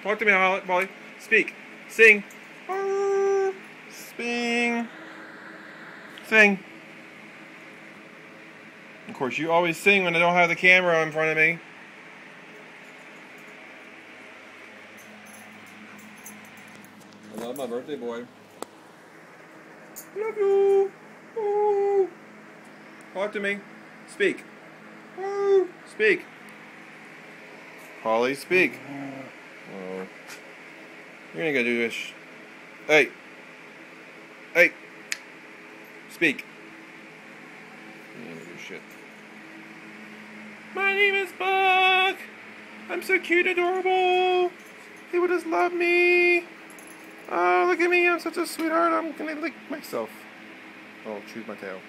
Talk to me, Molly. Speak. Sing. Sing. Sing. Of course, you always sing when I don't have the camera in front of me. I love my birthday boy. Love you. Ooh. Talk to me. Speak. Ooh. Speak. Holly, speak. Oh. You're gonna do this. Hey. Hey. Speak. You're gonna do shit. My name is Buck. I'm so cute, adorable. People just love me. Oh, look at me. I'm such a sweetheart. I'm gonna lick myself. Oh, choose my tail.